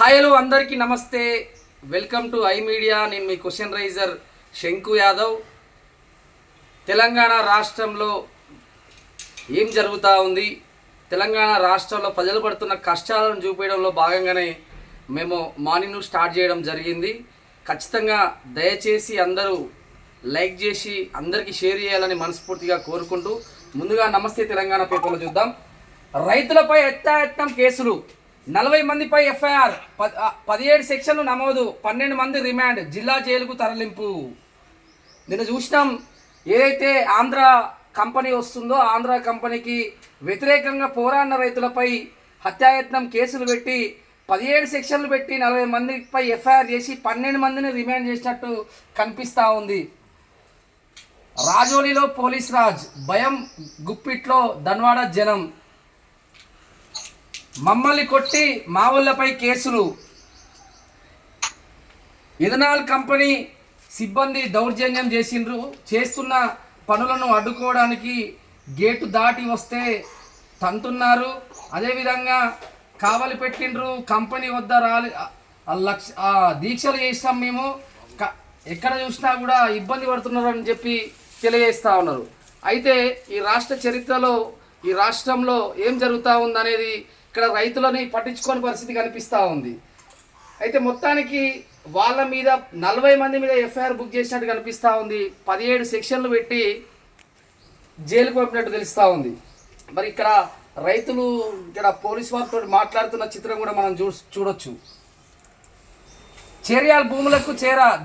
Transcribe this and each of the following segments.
Hi hello అందరికీ నమస్తే. Welcome to I media. నేను మీ క్వశ్చన్ రైజర్ శంకు యాదవ్. తెలంగాణ రాష్ట్రంలో ఏం జరుగుతూ ఉంది, తెలంగాణ రాష్ట్రంలో ప్రజలు పడుతున్న కష్టాలను చూపించడంలో భాగంగానే మేము మార్నింగ్ స్టార్ట్ చేయడం జరిగింది. ఖచ్చితంగా దయచేసి అందరూ లైక్ చేసి అందరికీ షేర్ చేయాలని మనస్ఫూర్తిగా కోరుకుంటూ ముందుగా నమస్తే తెలంగాణ పేపర్లో చూద్దాం. రైతులపై ఎత్తాయత్నం కేసులు, 40 మందిపై ఎఫ్ఐఆర్, 17 సెక్షన్లు నమోదు, 12 మంది రిమాండ్, జిల్లా జైలుకు తరలింపు. నిన్న చూసినాం, ఏదైతే ఆంధ్ర కంపెనీ వస్తుందో ఆంధ్ర కంపెనీకి వ్యతిరేకంగా పోరాడిన రైతులపై హత్యాయత్నం కేసులు పెట్టి 17 సెక్షన్లు పెట్టి 40 మందిపై ఎఫ్ఐఆర్ చేసి 12 మందిని రిమాండ్ చేసినట్టు కనిపిస్తూ ఉంది. రాజోలిలో పోలీస్ రాజ్, భయం గుప్పిట్లో ధన్వాడ జనం, మమ్మల్ని కొట్టి మా ఊళ్ళపై కేసులు, ఇథనాల్ కంపెనీ సిబ్బంది దౌర్జన్యం చేస్తున్న పనులను అడ్డుకోవడానికి గేటు దాటి వస్తే తంతున్నారు. అదేవిధంగా కావలి పెట్టిండ్రు, కంపెనీ వద్ద దీక్షలు చేస్తాం, మేము ఎక్కడ చూసినా కూడా ఇబ్బంది పడుతున్నారు అని చెప్పి తెలియజేస్తూ ఉన్నారు. అయితే ఈ రాష్ట్ర చరిత్రలో ఈ రాష్ట్రంలో ఏం జరుగుతూ ఉందనేది ఇక్కడ రైతులని పట్టించుకోని పరిస్థితి కనిపిస్తూ ఉంది. అయితే మొత్తానికి వాళ్ళ మీద 40 మంది మీద ఎఫ్ఐఆర్ బుక్ చేసినట్టు కనిపిస్తూ ఉంది. 17 సెక్షన్లు పెట్టి జైలుకు పంపినట్టు తెలుస్తూ ఉంది. మరి ఇక్కడ రైతులు ఇక్కడ పోలీసు వారితో మాట్లాడుతున్న చిత్రం కూడా మనం చూడొచ్చు. చేర్యాల భూములకు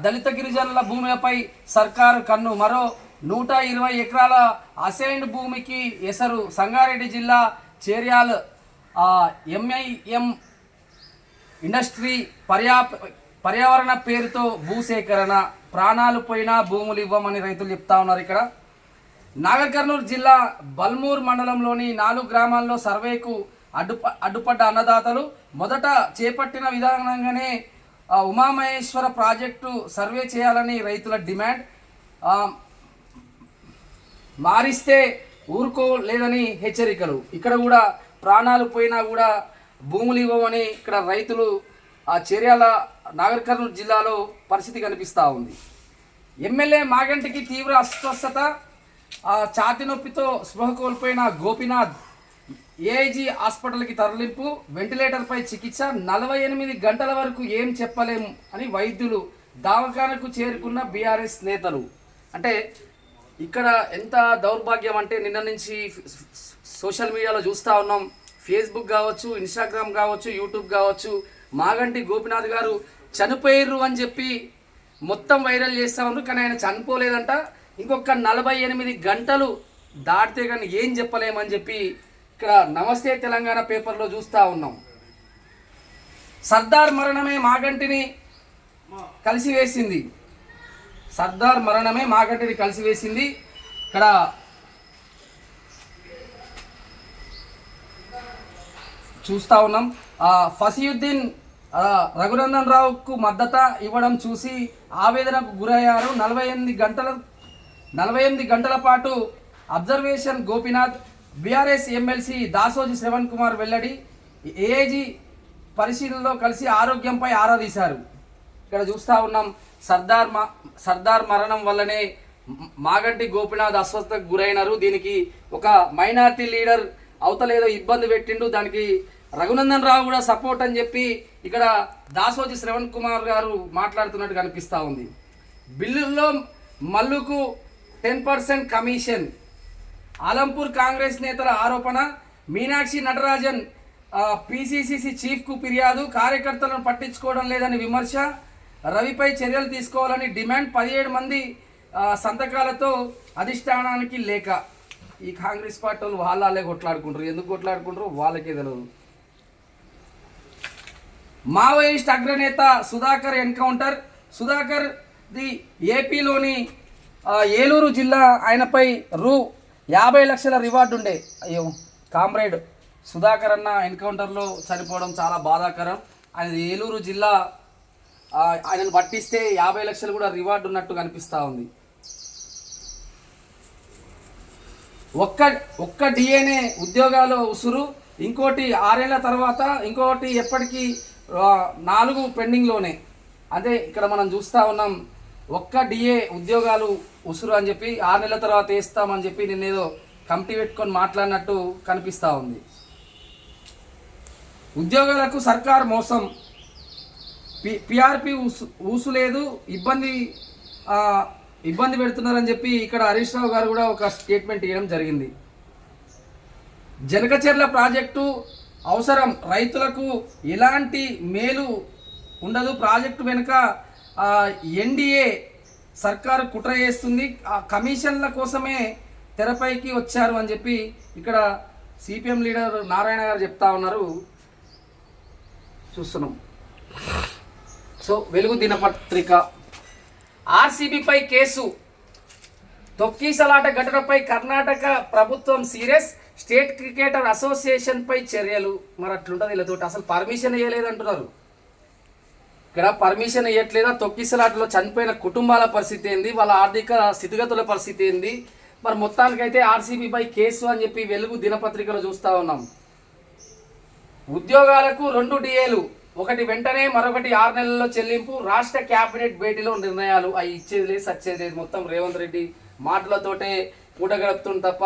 దళిత గిరిజనుల భూములపై సర్కారు కన్ను, మరో 120 ఎకరాల అసైన్డ్ భూమికి ఎసరు. సంగారెడ్డి జిల్లా చేర్యాల ఎంఐఎం ఇండస్ట్రీ పర్యావరణ పేరుతో భూసేకరణ, ప్రాణాలు పోయినా భూములు ఇవ్వమని రైతులు చెప్తా ఉన్నారు. ఇక్కడ నాగర్ కర్నూలు జిల్లా బల్మూర్ మండలంలోని 4 గ్రామాల్లో సర్వేకు అడ్డుపడ్డ అన్నదాతలు మొదట చేపట్టిన విధానంగానే ఉమామహేశ్వర ప్రాజెక్టు సర్వే చేయాలని రైతుల డిమాండ్. మారిస్తే ఊరుకోలేదని హెచ్చరికలు. ఇక్కడ కూడా ప్రాణాలు పోయినా కూడా భూములు ఇవ్వమని ఇక్కడ రైతులు ఆ చర్యాల నాగర్ కర్నూలు జిల్లాలో పరిస్థితి కనిపిస్తూ ఉంది. ఎమ్మెల్యే మాగంటికి తీవ్ర అస్వస్థత, ఛాతి నొప్పితో స్పృహ కోల్పోయిన గోపీనాథ్ ఏఐజీ హాస్పిటల్కి తరలింపు, వెంటిలేటర్పై చికిత్స, 48 గంటల వరకు ఏం చెప్పలేము అని వైద్యులు. దవాఖానకు చేరుకున్న బీఆర్ఎస్ నేతలు. అంటే ఇక్కడ ఎంత దౌర్భాగ్యం అంటే నిన్న నుంచి సోషల్ మీడియాలో చూస్తూ ఉన్నాం. ఫేస్బుక్ కావచ్చు, ఇన్స్టాగ్రామ్ కావచ్చు, యూట్యూబ్ కావచ్చు, మాగంటి గోపినాథ్ గారు చనిపోయారు అని చెప్పి మొత్తం వైరల్ చేస్తూ ఉన్నారు. కానీ ఆయన చనిపోలేదంట. ఇంకొక 48 గంటలు దాటితే కానీ ఏం చెప్పలేమని చెప్పి ఇక్కడ నమస్తే తెలంగాణ పేపర్లో చూస్తూ ఉన్నాం. సర్దార్ మరణమే మాగంటిని కలిసివేసింది. సర్దార్ మరణమే మాగంటిని కలిసివేసింది. ఇక్కడ చూస్తూ ఉన్నాం. ఫసియుద్దీన్ రఘునందన్ రావుకు మద్దతు ఇవ్వడం చూసి ఆవేదనకు గురయ్యారు. 48 గంటల పాటు observation. Gopinath BRS MLC Dasoji Shravan Kumar వెల్లడి. ఏఐజీ పరిశీలనలో కలిసి ఆరోగ్యంపై ఆరా తీశారు. ఇక్కడ చూస్తూ ఉన్నాం, సర్దార్ మరణం వల్లనే మాగంటి గోపీనాథ్ అస్వస్థతకు గురైనారు. దీనికి ఒక మైనార్టీ లీడర్ అవతలేదో ఇబ్బంది పెట్టిండు, దానికి రఘునందన్ రావు కూడా సపోర్ట్ అని చెప్పి ఇక్కడ దాసోజి శ్రవణ్ కుమార్ గారు మాట్లాడుతున్నట్టు కనిపిస్తూ ఉంది. బిల్లుల్లో మల్లుకు 10% కమిషన్, ఆలంపూర్ కాంగ్రెస్ నేతల ఆరోపణ. మీనాక్షి నటరాజన్ పిసిసిసి చీఫ్కు ఫిర్యాదు, కార్యకర్తలను పట్టించుకోవడం లేదని విమర్శ. రవిపై చర్యలు తీసుకోవాలని డిమాండ్. 17 మంది సంతకాలతో అధిష్టానానికి లేఖ. ఈ కాంగ్రెస్ పార్టీ వాళ్ళు వాళ్ళే కొట్లాడుకుంటారు. ఎందుకు కొట్లాడుకుంటారు వాళ్ళకే తెలియదు. మావోయిస్ట్ అగ్రనేత సుధాకర్ ఎన్కౌంటర్. సుధాకర్ ది ఏపీలోని ఏలూరు జిల్లా. ఆయనపై రూ. 50 లక్షల రివార్డు ఉండే. అయ్యో, కామ్రేడ్ సుధాకర్ అన్న ఎన్కౌంటర్లో చనిపోవడం చాలా బాధాకరం. ఆయన ఏలూరు జిల్లా. ఆయనను పట్టిస్తే 50 లక్షలు కూడా రివార్డు ఉన్నట్టు కనిపిస్తూ ఉంది. ఒక్క డిఎన్ఏ ఉద్యోగాలు ఉసురు, ఇంకోటి 6 ఏళ్ల తర్వాత, ఇంకోటి ఎప్పటికీ 4 పెండింగ్లోనే. అదే ఇక్కడ మనం చూస్తూ ఉన్నాం. ఒక్క డిఏ ఉద్యోగాలు ఉసురు అని చెప్పి 6 నెలల తర్వాత వేస్తామని చెప్పి నిన్నేదో కమిటీ పెట్టుకొని మాట్లాడినట్టు కనిపిస్తూ ఉంది. ఉద్యోగాలకు సర్కార్ మోసం, పిఆర్పి ఊసు లేదు, ఇబ్బంది పెడుతున్నారని చెప్పి ఇక్కడ హరీష్ రావు గారు కూడా ఒక స్టేట్మెంట్ ఇవ్వడం జరిగింది. జనకచెర్ల ప్రాజెక్టు అవసరం, రైతులకు ఎలాంటి మేలు ఉండదు, ప్రాజెక్టు వెనుక ఎన్డీఏ సర్కారు కుట్ర చేస్తుంది, ఆ కమిషన్ల కోసమే తెరపైకి వచ్చారు అని చెప్పి ఇక్కడ సిపిఎం లీడర్ నారాయణ గారు చెప్తా ఉన్నారు. చూస్తున్నాం. సో వెలుగు దినపత్రిక, ఆర్సీబీపై కేసు, తొక్కీసలాట ఘటనపై కర్ణాటక ప్రభుత్వం సీరియస్, స్టేట్ క్రికెటర్ అసోసియేషన్పై చర్యలు. మరి అట్లుంటుంది వీళ్ళతో, అసలు పర్మిషన్ ఇవ్వలేదంటున్నారు. ఇక్కడ పర్మిషన్ ఇవ్వట్లేదా? తొక్కిసలాటలో చనిపోయిన కుటుంబాల పరిస్థితి ఏంది, వాళ్ళ ఆర్థిక స్థితిగతుల పరిస్థితి ఏంది? మరి మొత్తానికైతే ఆర్సీబీపై కేసు అని చెప్పి వెలుగు దినపత్రికలో చూస్తూ ఉన్నాం. ఉద్యోగాలకు 2 డిఏలు, ఒకటి వెంటనే, మరొకటి 6 నెలల్లో చెల్లింపు, రాష్ట్ర క్యాబినెట్ భేటీలో నిర్ణయాలు. అవి ఇచ్చేది లేదు, సచ్చేది లేదు. మొత్తం రేవంత్ రెడ్డి మాటలతోటే పూట గడుపుతుంది తప్ప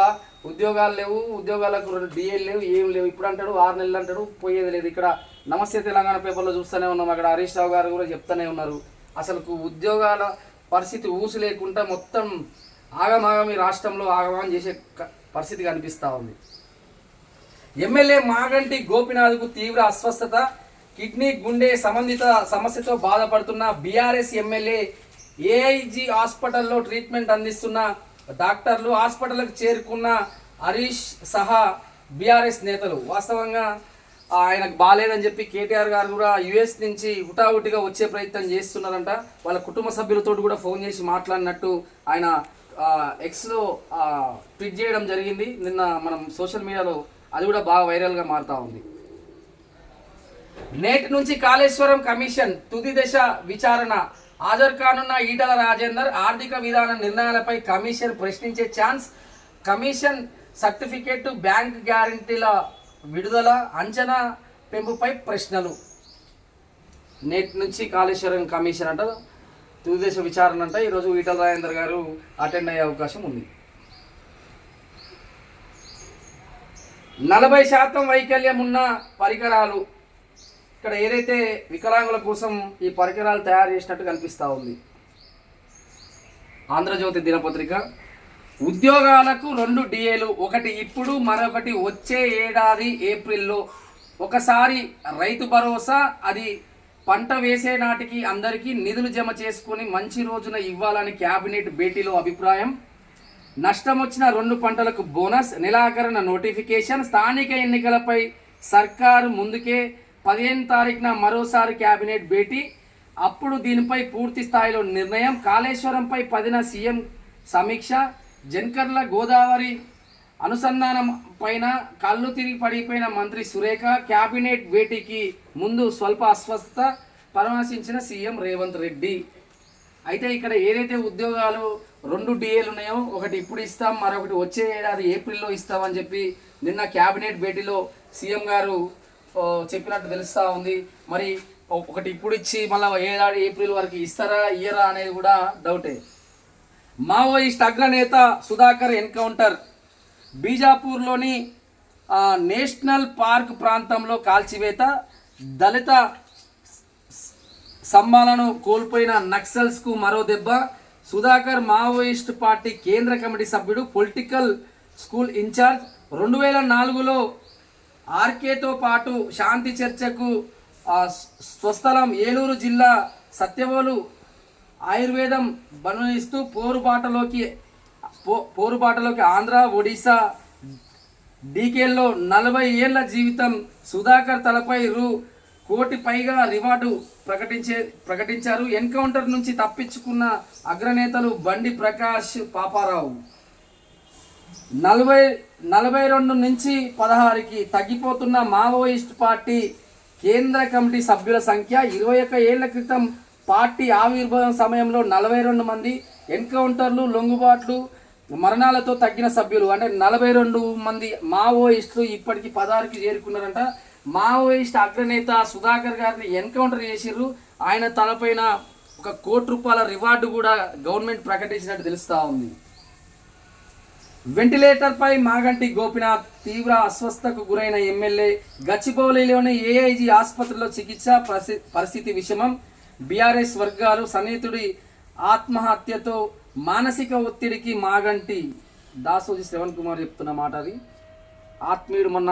ఉద్యోగాలు లేవు, ఉద్యోగాలకు 2 డిఏలు లేవు, ఏం లేవు. ఇప్పుడు అంటాడు 6 నెలలు అంటాడు, పోయేది లేదు. ఇక్కడ నమస్తే తెలంగాణ పేపర్లో చూస్తూనే ఉన్నాం. అక్కడ హరీష్ రావు గారు కూడా చెప్తూనే ఉన్నారు. అసలు ఉద్యోగాల పరిస్థితి ఊసు లేకుండా మొత్తం ఆగమాగం ఈ రాష్ట్రంలో ఆగమాగం చేసే పరిస్థితి కనిపిస్తూ ఉంది. ఎమ్మెల్యే మాగంటి గోపినాథ్కు తీవ్ర అస్వస్థత, కిడ్నీ గుండె సంబంధిత సమస్యతో బాధపడుతున్న బీఆర్ఎస్ ఎమ్మెల్యే ఏఐజీ హాస్పిటల్లో ట్రీట్మెంట్ అందిస్తున్న డాక్టర్లు, హాస్పిటల్కి చేరుకున్న హరీష్ సహా బీఆర్ఎస్ నేతలు. వాస్తవంగా ఆయనకు బాగాలేదని చెప్పి కేటీఆర్ గారు కూడా యుఎస్ నుంచి హుటాహుటిగా వచ్చే ప్రయత్నం చేస్తున్నారంట. వాళ్ళ కుటుంబ సభ్యులతో కూడా ఫోన్ చేసి మాట్లాడినట్టు ఆయన ఎక్స్లో ట్వీట్ చేయడం జరిగింది. నిన్న మనం సోషల్ మీడియాలో అది కూడా బాగా వైరల్గా మారుతూ ఉంది. నేటి నుంచి కాళేశ్వరం కమిషన్ తుది దశ విచారణ, హాజరు కానున్న ఈటల రాజేందర్, ఆర్థిక విధాన నిర్ణయాలపై కమిషన్ ప్రశ్నించే ఛాన్స్, కమిషన్ సర్టిఫికేట్, బ్యాంక్ గ్యారంటీల విడుదల, అంచనా పెంపుపై ప్రశ్నలు. నేటి నుంచి కాళేశ్వరం కమిషన్ అంట తుది దశ విచారణ అంట. ఈరోజు ఈటల రాజేందర్ గారు అటెండ్ అయ్యే అవకాశం ఉంది. 40% వైకల్యం ఉన్న పరికరాలు, ఇక్కడ ఏదైతే వికలాంగుల కోసం ఈ పరికరాలు తయారు చేసినట్టు కనిపిస్తూ ఉంది. ఆంధ్రజ్యోతి దినపత్రిక, ఉద్యోగాలకు 2 డిఏలు, ఒకటి ఇప్పుడు, మరొకటి వచ్చే ఏడాది ఏప్రిల్లో. ఒకసారి రైతు భరోసా, అది పంట వేసే నాటికి అందరికీ నిధులు జమ చేసుకుని మంచి రోజున ఇవ్వాలని క్యాబినెట్ భేటీలో అభిప్రాయం. నష్టం వచ్చిన 2 పంటలకు బోనస్, నెలాఖరున నోటిఫికేషన్. స్థానిక ఎన్నికలపై సర్కారు ముందుకే 15 తారీఖున మరోసారి క్యాబినెట్ భేటీ, అప్పుడు దీనిపై పూర్తి స్థాయిలో నిర్ణయం. కాళేశ్వరంపై 10న సీఎం సమీక్ష. జన్కర్ల గోదావరి అనుసంధానం పైన కళ్ళు తిరిగి పడిపోయిన మంత్రి సురేఖ. క్యాబినెట్ భేటీకి ముందు స్వల్ప అస్వస్థత, పరామర్శించిన సీఎం రేవంత్ రెడ్డి. అయితే ఇక్కడ ఏదైతే ఉద్యోగాలు 2 డిఏలు ఉన్నాయో, ఒకటి ఇప్పుడు ఇస్తాం, మరొకటి వచ్చే ఏడాది ఏప్రిల్లో ఇస్తామని చెప్పి నిన్న క్యాబినెట్ భేటీలో సీఎం గారు చెప్పినట్టు తెలుస్తూ ఉంది. మరి ఒకటి ఇప్పుడు ఇచ్చి మళ్ళీ ఏడాది ఏప్రిల్ వరకు ఇస్తారా ఇయ్యరా అనేది కూడా డౌటే. మావోయిస్ట్ అగ్రనేత సుధాకర్ ఎన్కౌంటర్, బీజాపూర్లోని నేషనల్ పార్క్ ప్రాంతంలో కాల్చివేత, దళిత స్తంభాలను కోల్పోయిన నక్సల్స్కు మరో దెబ్బ. సుధాకర్ మావోయిస్ట్ పార్టీ కేంద్ర కమిటీ సభ్యుడు, పొలిటికల్ స్కూల్ ఇన్ఛార్జ్. 2004లో ఆర్కేతో పాటు శాంతి చర్చకు స్వస్థలం ఏలూరు జిల్లా సత్యవోలు ఆయుర్వేదం బనునిస్తూ పోరుబాటలోకి ఆంధ్ర, ఒడిశా డీకేల్లో 40 ఏళ్ల జీవితం. సుధాకర్ తలపై ₹1 కోటి పైగా రివార్డు ప్రకటించారు. ఎన్కౌంటర్ నుంచి తప్పించుకున్న అగ్రనేతలు బండి ప్రకాష్, పాపారావు. 42 నుంచి 16కి తగ్గిపోతున్న మావోయిస్ట్ పార్టీ కేంద్ర కమిటీ సభ్యుల సంఖ్య. 21 ఏళ్ల క్రితం పార్టీ ఆవిర్భావం సమయంలో 42 మంది. ఎన్కౌంటర్లు, లొంగుబాట్లు, మరణాలతో తగ్గిన సభ్యులు అంటే 42 మంది మావోయిస్టులు ఇప్పటికి 16కి చేరుకున్నారంట. మావోయిస్ట్ అగ్రనేత సుధాకర్ గారిని ఎన్కౌంటర్ చేసిర్రు. ఆయన తలపైన ₹1,00,00,000 రివార్డు కూడా గవర్నమెంట్ ప్రకటించినట్టు తెలుస్తూ ఉంది. వెంటిలేటర్పై మాగంటి గోపినాథ్ తీవ్ర అస్వస్థకు గురైన ఎమ్మెల్యే. గచ్చిబౌలిలోని ఏఐజీ ఆసుపత్రిలో చికిత్స, పరిస్థితి విషమం. బీఆర్ఎస్ వర్గాలు సన్నిహితుడి ఆత్మహత్యతో మానసిక ఒత్తిడికి మాగంటి. దాసోజీ శ్రవణ్ కుమార్ చెప్తున్న మాట అది. ఆత్మీయుడు మొన్న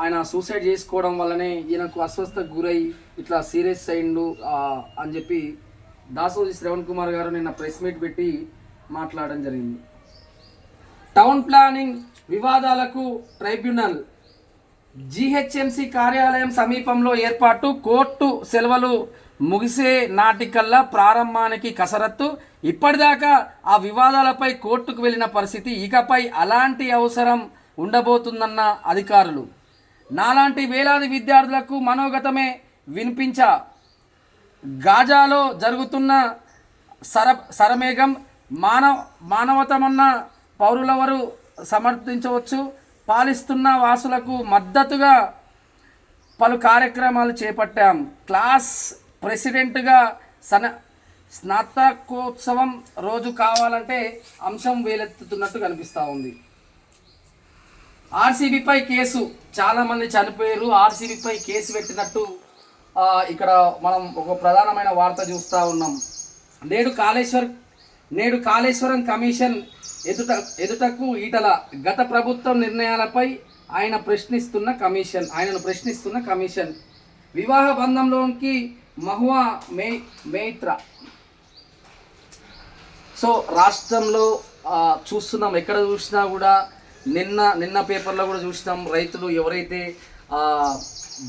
ఆయన సూసైడ్ చేసుకోవడం వల్లనే ఈయనకు అస్వస్థకు గురై ఇట్లా సీరియస్ అయిండు అని చెప్పి దాసోజీ శ్రవణ్ కుమార్ గారు నిన్న ప్రెస్ మీట్ పెట్టి మాట్లాడడం జరిగింది. టౌన్ ప్లానింగ్ వివాదాలకు ట్రైబ్యునల్. జీహెచ్ఎంసీ కార్యాలయం సమీపంలో ఏర్పాటు. కోర్టు సెలవులు ముగిసే నాటికల్లా ప్రారంభానికి కసరత్తు. ఇప్పటిదాకా ఆ వివాదాలపై కోర్టుకు వెళ్ళిన పరిస్థితి, ఇకపై అలాంటి అవసరం ఉండబోతుందన్న అధికారులు. నాలాంటి వేలాది విద్యార్థులకు మనోగతమే వినిపించా. గాజాలో జరుగుతున్న సరమేఘం. మానవతమన్న పౌరులెవరు సమర్థించవచ్చు. పాలిస్తున్న వాసులకు మద్దతుగా పలు కార్యక్రమాలు చేపట్టాం. క్లాస్ ప్రెసిడెంట్గా స్నాతకోత్సవం రోజు కావాలంటే అంశం వేలెత్తుతున్నట్టు కనిపిస్తూ ఉంది. ఆర్సీబీపై కేసు. చాలామంది చనిపోయారు. ఆర్సీబీపై కేసు పెట్టినట్టు ఇక్కడ మనం ఒక ప్రధానమైన వార్త చూస్తూ ఉన్నాం. నేడు కాళేశ్వరం కమిషన్ ఎదుటకు ఈటల. గత ప్రభుత్వం నిర్ణయాలపై ఆయనను ప్రశ్నిస్తున్న కమిషన్. వివాహ బంధంలోకి మహువా మేత్ర. సో రాష్ట్రంలో చూస్తున్నాం, ఎక్కడ చూసినా కూడా నిన్న పేపర్లో కూడా చూసినాం. రైతులు ఎవరైతే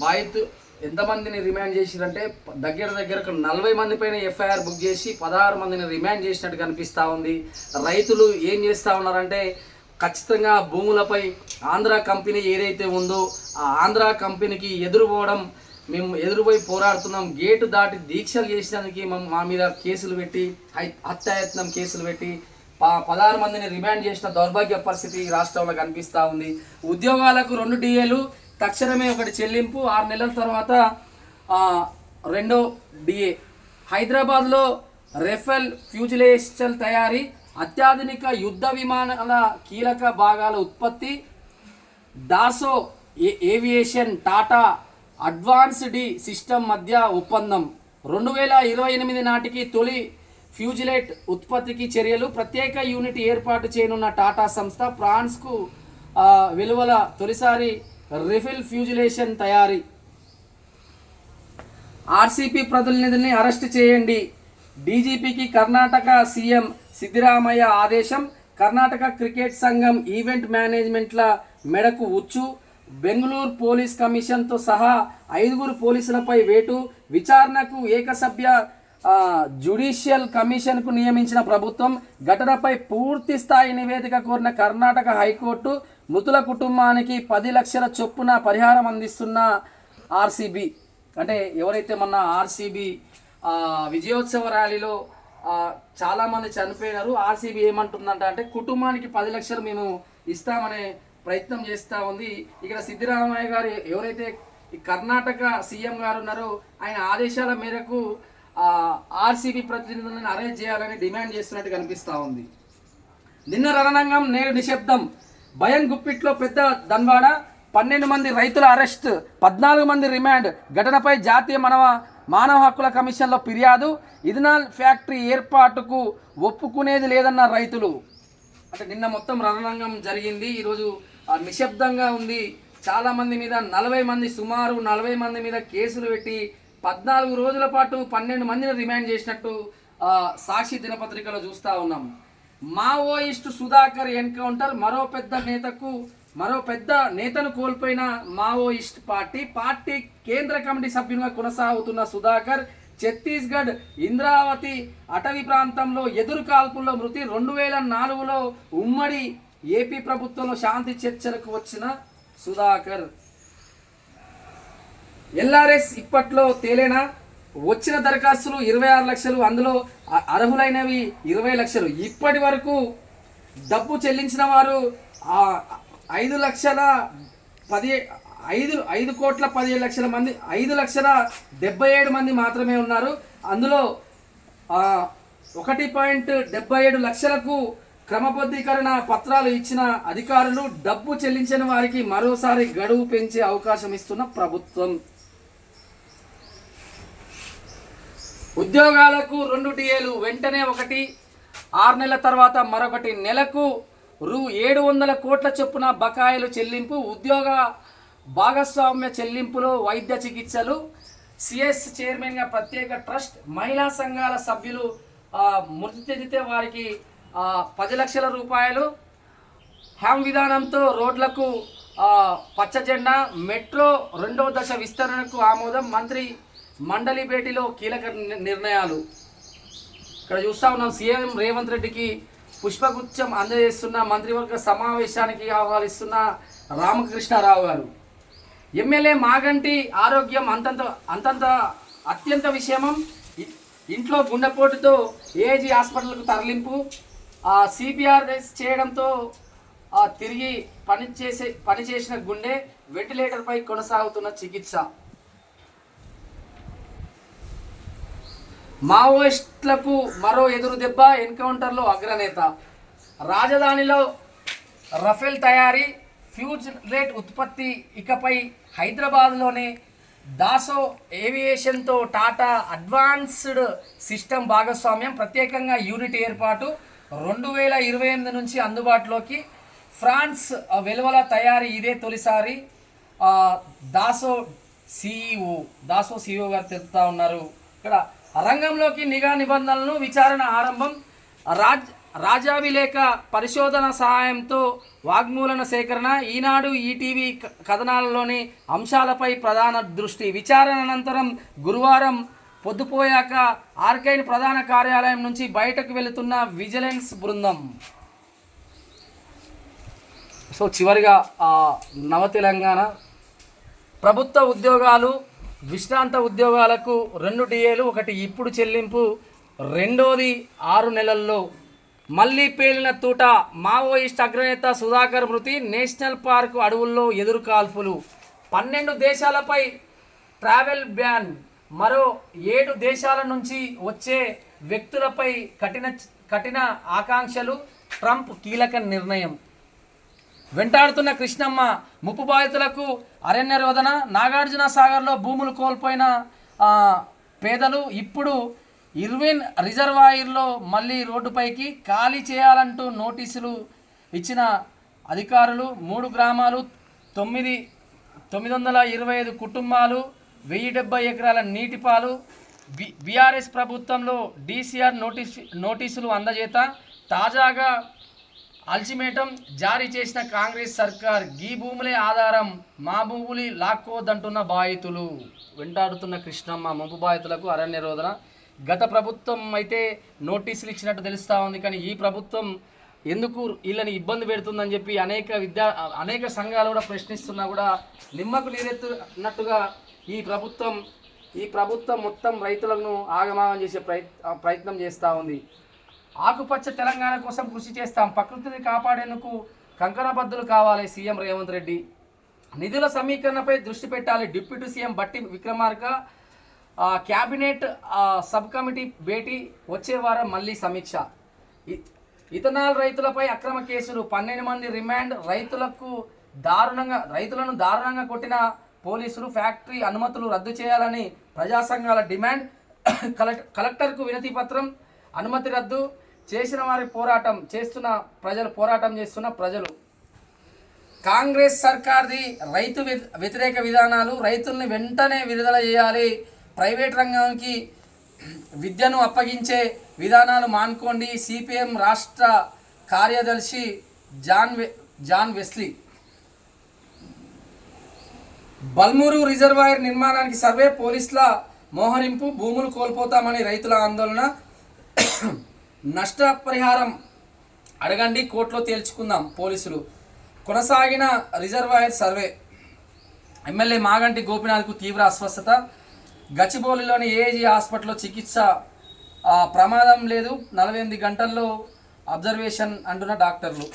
బాధితు ఎంతమందిని రిమాండ్ చేసిరంటే దగ్గర 40 మంది పైన ఎఫ్ఐఆర్ బుక్ చేసి 16 మందిని రిమాండ్ చేసినట్టు కనిపిస్తూ ఉంది. రైతులు ఏం చేస్తూ ఉన్నారంటే ఖచ్చితంగా భూములపై ఆంధ్ర కంపెనీ ఏదైతే ఉందో ఆ ఆంధ్ర కంపెనీకి మేము ఎదురుపోయి పోరాడుతున్నాం. గేటు దాటి దీక్షలు చేసినందుకు మా మీద కేసులు పెట్టి, హత్యాయత్నం కేసులు పెట్టి 16 మందిని రిమాండ్ చేసిన దౌర్భాగ్య పరిస్థితి రాష్ట్రంలో కనిపిస్తూ ఉంది. ఉద్యోగాలకు 2 DAలు తక్షణమే ఒకటి చెల్లింపు, 6 నెలల తర్వాత రెండో DA. హైదరాబాద్లో రెఫెల్ ఫ్యూజిలేషన్ తయారీ. అత్యాధునిక యుద్ధ విమానాల కీలక భాగాల ఉత్పత్తి. దాసో ఏవియేషన్ టాటా అడ్వాన్స్డ్ సిస్టమ్ మధ్య ఒప్పందం. 2028 నాటికి తొలి ఫ్యూజిలేట్ ఉత్పత్తికి చర్యలు. ప్రత్యేక యూనిట్ ఏర్పాటు చేయనున్న టాటా సంస్థ. ఫ్రాన్స్కు వెలువల తొలిసారి రిఫిల్ ఫ్యూజిలేషన్ తయారీ. ఆర్సీపీ ప్రతినిధిని అరెస్ట్ చేయండి. డీజీపీకి కర్ణాటక సీఎం సిద్ధరామయ్య ఆదేశం. కర్ణాటక క్రికెట్ సంఘం ఈవెంట్ మేనేజ్మెంట్ల మెడకు ఉచ్చు. బెంగళూరు పోలీస్ కమిషన్తో సహా 5 పోలీసులపై వేటు. విచారణకు ఏకసభ్య జ్యుడిషియల్ కమిషన్కు నియమించిన ప్రభుత్వం. ఘటనపై పూర్తి స్థాయి నివేదిక కోరిన కర్ణాటక హైకోర్టు. మృతుల కుటుంబానికి 10 లక్షల చొప్పున పరిహారం అందిస్తున్న ఆర్సీబీ. అంటే ఎవరైతే మొన్న ఆర్సీబీ విజయోత్సవ ర్యాలీలో చాలామంది చనిపోయినారు. ఆర్సీబీ ఏమంటుందంట అంటే కుటుంబానికి 10 లక్షలు మేము ఇస్తామనే ప్రయత్నం చేస్తూ ఉంది. ఇక్కడ సిద్ధరామయ్య గారు ఎవరైతే కర్ణాటక సీఎం గారు ఉన్నారో ఆయన ఆదేశాల మేరకు ఆర్సీబీ ప్రతినిధులను అరెస్ట్ చేయాలని డిమాండ్ చేస్తున్నట్టు కనిపిస్తూ ఉంది. నిన్న రణరంగం, నేడు నిశ్శబ్దం. భయం గుప్పిట్లో పెద్ద దన్వాడ. 12 మంది రైతుల అరెస్ట్, 14 మంది రిమాండ్. ఘటనపై జాతీయ మానవ హక్కుల కమిషన్లో ఫిర్యాదు. ఇథనాల్ ఫ్యాక్టరీ ఏర్పాటుకు ఒప్పుకునేది లేదన్న రైతులు. అంటే నిన్న మొత్తం రణరంగం జరిగింది. ఈరోజు నిశ్శబ్దంగా ఉంది. చాలామంది మీద సుమారు 40 మంది మీద కేసులు పెట్టి 14 రోజుల పాటు 12 మందిని రిమాండ్ చేసినట్టు సాక్షి దినపత్రికలో చూస్తూ ఉన్నాం. Maoist Sudhakar encounter. మరో పెద్ద నేతను కోల్పోయిన మావోయిస్ట్ పార్టీ కేంద్ర కమిటీ సభ్యునిగా కొనసాగుతున్న సుధాకర్ ఛత్తీస్గఢ్ ఇంద్రావతి అటవీ ప్రాంతంలో ఎదురు కాల్పుల్లో మృతి. 2004లో ఉమ్మడి ఏపీ ప్రభుత్వంలో శాంతి చర్చలకు వచ్చిన సుధాకర్. ఎల్ఆర్ఎస్ ఇప్పట్లో తేలేనా? వచ్చిన దరఖాస్తులు 26 లక్షలు, అందులో అర్హులైనవి 20 లక్షలు. ఇప్పటి వరకు డబ్బు చెల్లించిన వారు 5,15,00,000 మంది 5,77,000 మంది మాత్రమే ఉన్నారు. అందులో 1.77 లక్షలకు క్రమబద్ధీకరణ పత్రాలు ఇచ్చిన అధికారులు, డబ్బు చెల్లించిన వారికి మరోసారి గడువు పెంచే అవకాశం ఇస్తున్న ప్రభుత్వం. ఉద్యోగాలకు 2 డిఏలు వెంటనే ఒకటి, 6 నెలల తర్వాత మరొకటి, నెలకు రూ. 700 కోట్ల చొప్పున బకాయిలు చెల్లింపు, ఉద్యోగ భాగస్వామ్య చెల్లింపులో వైద్య చికిత్సలు, సిఎస్ చైర్మన్గా ప్రత్యేక ట్రస్ట్, మహిళా సంఘాల సభ్యులు మృతి చెందితే వారికి 10 లక్షల రూపాయలు, హ్యామ్ విధానంతో రోడ్లకు పచ్చ జెండా, మెట్రో 2వ దశ విస్తరణకు ఆమోదం, మంత్రి మండలి భేటీలో కీలక నిర్ణయాలు. ఇక్కడ చూస్తా ఉన్నాం, సీఎం రేవంత్ రెడ్డికి పుష్పగుచ్చం అందజేస్తున్న మంత్రివర్గ సమావేశానికి ఆహ్వానిస్తున్న రామకృష్ణారావు గారు. ఎమ్మెల్యే మాగంటి ఆరోగ్యం అత్యంత విషమం, ఇంట్లో గుండెపోటుతో ఏజీ హాస్పిటల్కు తరలింపు, సిపిఆర్ చేయడంతో తిరిగి పనిచేసిన గుండె, వెంటిలేటర్పై కొనసాగుతున్న చికిత్స. మావోయిస్టులకు మరో ఎదురు దెబ్బ, ఎన్కౌంటర్లో అగ్రనేత. రాజధానిలో రఫేల్ తయారీ, ఫ్యూజ్ రేట్ ఉత్పత్తి ఇకపై హైదరాబాద్లోనే. దాసో ఏవియేషన్తో టాటా అడ్వాన్స్డ్ సిస్టమ్ భాగస్వామ్యం, ప్రత్యేకంగా యూనిట్ ఏర్పాటు 2028 నుంచి అందుబాటులోకి. ఫ్రాన్స్ వెలువల తయారీ ఇదే తొలిసారి. దాసో సిఇఓ గారు తెలుపుతా ఉన్నారు. ఇక్కడ రంగంలోకి నిఘా నిబంధనలను విచారణ ఆరంభం, రాజాభిలేఖ పరిశోధన సహాయంతో వాగ్మూలన సేకరణ, ఈనాడు ఈటీవీ కథనాలలోని అంశాలపై ప్రధాన దృష్టి. విచారణ అనంతరం గురువారం పొద్దుపోయాక ఆర్కైన్ ప్రధాన కార్యాలయం నుంచి బయటకు వెళుతున్న విజిలెన్స్ బృందం. సో చివరిగా నవ తెలంగాణ ప్రభుత్వ ఉద్యోగాలు, విశ్రాంత ఉద్యోగాలకు 2 డిఏలు, ఒకటి ఇప్పుడు చెల్లింపు, రెండోది 6 నెలల్లో. మళ్ళీ పేలిన తూట, మావోయిస్ట్ అగ్రనేత సుధాకర్ మృతి, నేషనల్ పార్క్ అడవుల్లో ఎదురు కాల్పులు. 12 దేశాలపై ట్రావెల్ బ్యాన్, మరో 7 దేశాల నుంచి వచ్చే వ్యక్తులపై కఠిన ఆకాంక్షలు, ట్రంప్ కీలక నిర్ణయం. వెంటాడుతున్న కృష్ణమ్మ, ముప్పు బాధితులకు అరణ్య రోదన. నాగార్జున సాగర్లో భూములు కోల్పోయిన పేదలు ఇప్పుడు ఇర్విన్ రిజర్వాయర్లో మళ్ళీ రోడ్డుపైకి. ఖాళీ చేయాలంటూ నోటీసులు ఇచ్చిన అధికారులు. 3 గ్రామాలు, 925 కుటుంబాలు, 1070 ఎకరాల నీటిపాలు. బీఆర్ఎస్ ప్రభుత్వంలో డీసీఆర్ నోటీసులు అందజేత. తాజాగా అల్టిమేటం జారీ చేసిన కాంగ్రెస్ సర్కార్, గీ భూములే ఆధారం, మా భూములు లాక్కోదంటున్న బాధితులు. వెంటాడుతున్న కృష్ణమ్మ, ముంపు బాధితులకు అరణ్య రోదన. గత ప్రభుత్వం అయితే నోటీసులు ఇచ్చినట్టు తెలుస్తూ ఉంది, కానీ ఈ ప్రభుత్వం ఎందుకు వీళ్ళని ఇబ్బంది పెడుతుందని చెప్పి అనేక సంఘాలు కూడా ప్రశ్నిస్తున్నా కూడా నిమ్మకు నీరెత్తున్నట్టుగా ఈ ప్రభుత్వం మొత్తం రైతులను ఆగమాగం చేసే ప్రయత్నం చేస్తూ ఉంది. ఆకుపచ్చ తెలంగాణ కోసం కృషి చేస్తాం, ప్రకృతిని కాపాడేందుకు కంకణబద్దులు కావాలి సీఎం రేవంత్ రెడ్డి. నిధుల సమీకరణపై దృష్టి పెట్టాలి డిప్యూటీ సీఎం బట్టి విక్రమార్క. క్యాబినెట్ సబ్ కమిటీ భేటీ, వచ్చే వారం మళ్ళీ సమీక్ష. ఇథనాల్ రైతులపై అక్రమ కేసులు, 12 మంది రిమాండ్. రైతులను దారుణంగా కొట్టిన పోలీసులు. ఫ్యాక్టరీ అనుమతులు రద్దు చేయాలని ప్రజా సంఘాల డిమాండ్. కలెక్టర్కు వినతి పత్రం. అనుమతి రద్దు చేసిన వారి పోరాటం చేస్తున్న ప్రజలు. కాంగ్రెస్ సర్కార్ది రైతు వ్యతిరేక విధానాలు, రైతుల్ని వెంటనే విడుదల చేయాలి, ప్రైవేట్ రంగానికి విద్యను అప్పగించే విధానాలు మానుకోండి. సిపిఎం రాష్ట్ర కార్యదర్శి జాన్ వెస్లీ. బల్మూరు రిజర్వాయర్ నిర్మాణానికి సర్వే, పోలీసుల మోహరింపు, భూములు కోల్పోతామని రైతుల ఆందోళన. నష్టపరిహారం అడగండి, కోర్టులో తేల్చుకుందాం పోలీసులు. కొనసాగిన రిజర్వాయర్ సర్వే. ఎమ్మెల్యే మాగంటి గోపినాథ్కు తీవ్ర అస్వస్థత. గచ్చిబౌలిలోని ఏజీ హాస్పిటల్లో చికిత్స, ప్రమాదం లేదు, 48 గంటల్లో అబ్జర్వేషన్ అంటున్న డాక్టర్లు.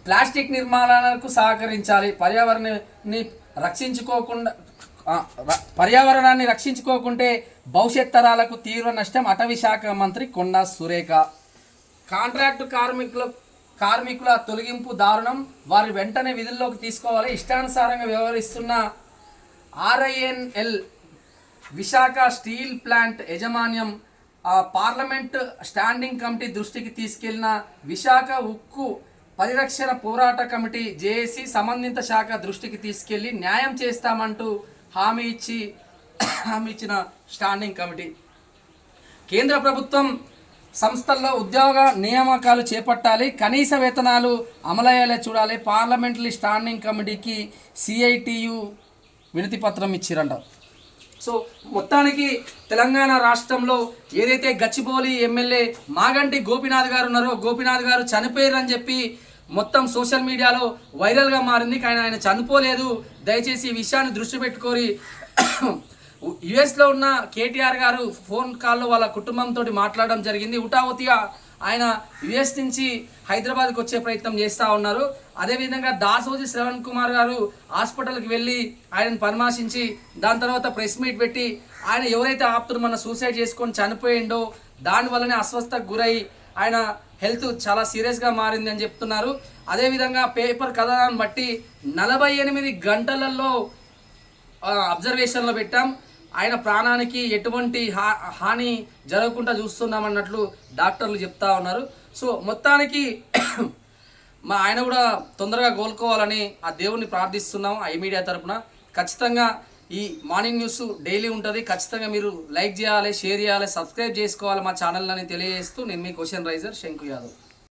ప్లాస్టిక్ నిర్మాణాలకు సహకరించాలి, పర్యావరణాన్ని రక్షించుకోకుంటే భవిష్యత్ తరాలకు తీవ్ర నష్టం. అటవీ శాఖ మంత్రి కొండా సురేఖ. కాంట్రాక్టు కార్మికుల తొలగింపు దారుణం, వారి వెంటనే విధుల్లోకి తీసుకోవాలి. ఇష్టానుసారంగా వ్యవహరిస్తున్న ఆర్ఐఎన్ఎల్ విశాఖ స్టీల్ ప్లాంట్ యాజమాన్యం పార్లమెంట్ స్టాండింగ్ కమిటీ దృష్టికి తీసుకెళ్లిన విశాఖ ఉక్కు పరిరక్షణ పోరాట కమిటీ జేఏసీ సంబంధిత శాఖ దృష్టికి తీసుకెళ్లి న్యాయం చేస్తామంటూ హామీ ఇచ్చిన స్టాండింగ్ కమిటీ. కేంద్ర ప్రభుత్వం సంస్థల్లో ఉద్యోగ నియామకాలు చేపట్టాలి, కనీస వేతనాలు అమలయ్యేలా చూడాలి. పార్లమెంటరీ స్టాండింగ్ కమిటీకి సిఐటియు వినతి పత్రం ఇచ్చిరంట. సో మొత్తానికి తెలంగాణ రాష్ట్రంలో ఏదైతే గచ్చిబౌలి ఎమ్మెల్యే మాగంటి గోపీనాథ్ గారు ఉన్నారో, గోపీనాథ్ గారు చనిపోయారని చెప్పి మొత్తం సోషల్ మీడియాలో వైరల్గా మారింది. కానీ ఆయన చనిపోలేదు. దయచేసి ఈ విషయాన్ని దృష్టి పెట్టుకొని యుఎస్లో ఉన్న కేటీఆర్ గారు ఫోన్ కాల్లో వాళ్ళ కుటుంబంతో మాట్లాడడం జరిగింది. ఉటావతిగా ఆయన యుఎస్ నుంచి హైదరాబాద్కి వచ్చే ప్రయత్నం చేస్తూ ఉన్నారు. అదేవిధంగా దాసోజి శ్రవణ్ కుమార్ గారు హాస్పిటల్కి వెళ్ళి ఆయనను పరామర్శించి దాని తర్వాత ప్రెస్ మీట్ పెట్టి ఆయన ఎవరైతే ఆప్తులు మన సూసైడ్ చేసుకొని చనిపోయిండో దానివల్లనే అస్వస్థకు గురై ఆయన హెల్త్ చాలా సీరియస్గా మారింది అని చెప్తున్నారు. అదేవిధంగా పేపర్ కథనాన్ని బట్టి 48 గంటలలో అబ్జర్వేషన్లో పెట్టాం, ఆయన ప్రాణానికి ఎటువంటి హాని జరగకుండా చూస్తున్నామన్నట్లు డాక్టర్లు చెప్తా ఉన్నారు. సో మొత్తానికి ఆయన కూడా తొందరగా కోలుకోవాలని ఆ దేవుణ్ణి ప్రార్థిస్తున్నాం ఐ మీడియా తరపున. ఖచ్చితంగా ఈ మార్నింగ్ న్యూస్ డైలీ ఉంటుంది, ఖచ్చితంగా మీరు లైక్ చేయాలి, షేర్ చేయాలి, సబ్స్క్రైబ్ చేసుకోవాలి మా ఛానల్ అని తెలియజేస్తూ నేను మీ క్వశ్చన్ రైజర్ శంకు యాదవ్.